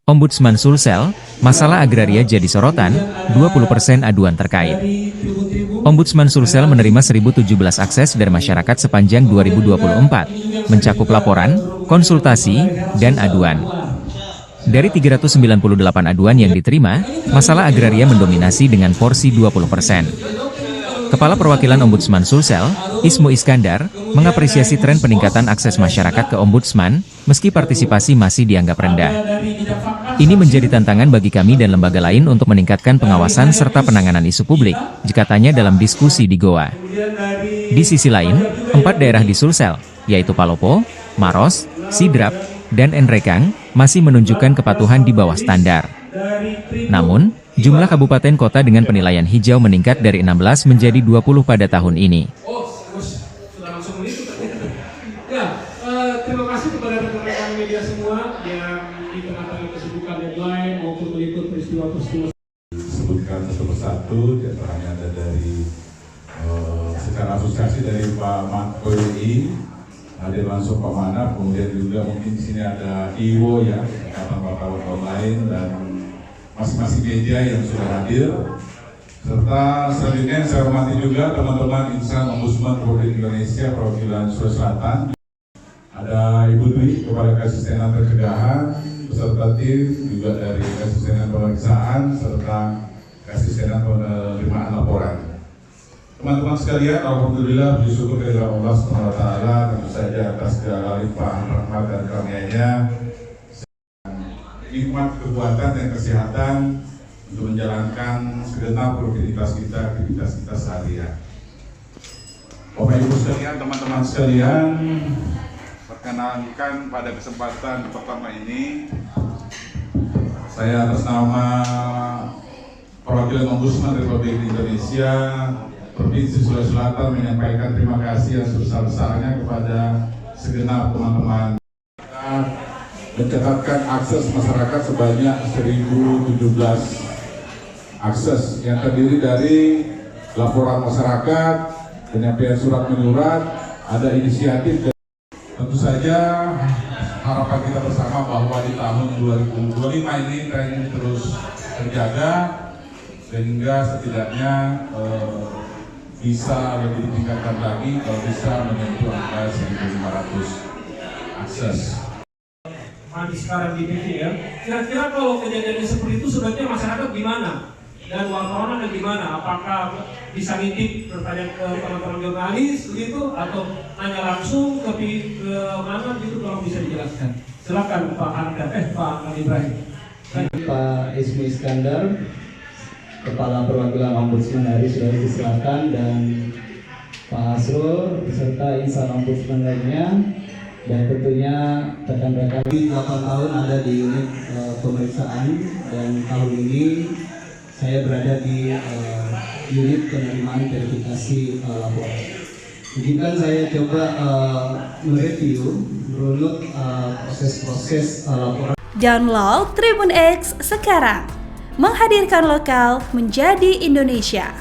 Ombudsman Sulsel, masalah agraria jadi sorotan, 20% aduan terkait. Ombudsman Sulsel menerima 1.017 akses dari masyarakat sepanjang 2024, mencakup laporan, konsultasi, dan aduan. Dari 398 aduan yang diterima, masalah agraria mendominasi dengan porsi 20%. Kepala Perwakilan Ombudsman Sulsel, Ismu Iskandar, mengapresiasi tren peningkatan akses masyarakat ke Ombudsman, meski partisipasi masih dianggap rendah. Ini menjadi tantangan bagi kami dan lembaga lain untuk meningkatkan pengawasan serta penanganan isu publik, jikatanya dalam diskusi di Goa. Di sisi lain, 4 daerah di Sulsel, yaitu Palopo, Maros, Sidrap, dan Enrekang, masih menunjukkan kepatuhan di bawah standar. Namun, jumlah kabupaten kota dengan penilaian hijau meningkat dari 16 menjadi 20 pada tahun ini. Terima kasih kepada rekan-rekan media semua yang di tengah-tengah kesibukan deadline maupun meliput peristiwa-peristiwa. Sebutkan satu persatu, diantaranya ada dari secara asosiasi dari Pak PWI, hadir langsung Pak Manap, kemudian juga mungkin di sini ada Iwo ya, Ikatan Wartawan Online dan masing-masing media yang sudah hadir, serta selanjutnya yang saya hormati juga teman-teman insan Ombudsman Republik Indonesia perwakilan Sulawesi Selatan. Ada Ibu Dwi, Kepala Keasistenan Pencegahan, beserta tim juga dari Keasistenan Pemeriksaan serta Keasistenan Penerimaan Laporan. Teman-teman sekalian, alhamdulillah puji syukur kepada Allah SWT, tentu saja atas segala limpahan rahmat dan karunia-Nya, nikmat kekuatan dan kesehatan untuk menjalankan segenap aktivitas kita seharian. Bapak Ibu sekalian, teman-teman sekalian, perkenalkan pada kesempatan pertama ini, saya atas nama Perwakilan Ombudsman Republik Indonesia Provinsi Sulawesi Selatan menyampaikan terima kasih yang sebesar-besarnya kepada segenap teman-teman. Mencatatkan akses masyarakat sebanyak 1.017 akses yang terdiri dari laporan masyarakat, penyampaian surat menyurat, ada inisiatif. Tentu saja harapan kita bersama bahwa di tahun 2025 ini tren ini terus terjaga sehingga setidaknya bisa lebih ditingkatkan lagi kalau bisa menyentuh angka 1.500 akses. Mandi sekarang di TV ya. Kira-kira kalau kejadian seperti itu sebenarnya masyarakat gimana? Dan wartawan ada gimana? Apakah bisa ngintip bertanya ke teman-teman jurnalis begitu atau tanya langsung ke mana gitu, kalau bisa dijelaskan. Silakan Pak Ibrahim. Pak Ismu Iskandar, Kepala Perwakilan Ombudsman dari Sulawesi Selatan, dan Pak Asrul beserta insan Ombudsman lainnya, dan tentunya rekan-rekan 8 tahun ada di unit pemeriksaan, dan tahun ini saya berada di unit penerimaan verifikasi laporan. Izinkan saya coba mereview merunut proses-proses laporan. Download Tribun X sekarang, menghadirkan lokal menjadi Indonesia.